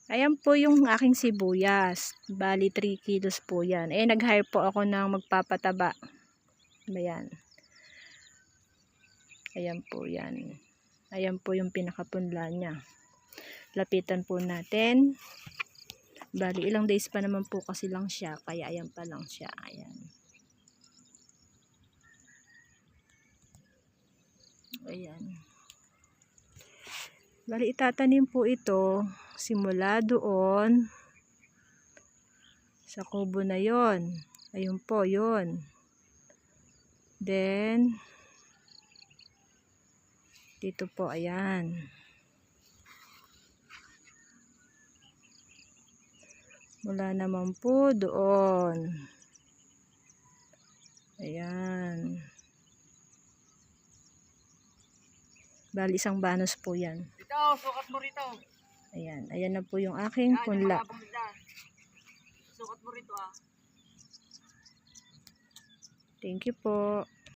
Ayan po yung aking sibuyas. Bali 3 kilos po yan. Eh nag-hire po ako ng magpapataba. Ayan. Ayan po yan. Ayan po yung pinakapunla niya. Lapitan po natin. Bali ilang days pa naman po kasi lang siya. Kaya ayan pa lang siya. Ayan. Ayan. Bali itatanim po ito simula doon sa kubo na yon. Ayun po yon. Then dito po ayan. Mula naman po doon. Ayan. Bali isang banos po yan. Ito, sukat mo rito. Ayan. Ayan na po yung aking punla. Sukat mo rito ah. Thank you po.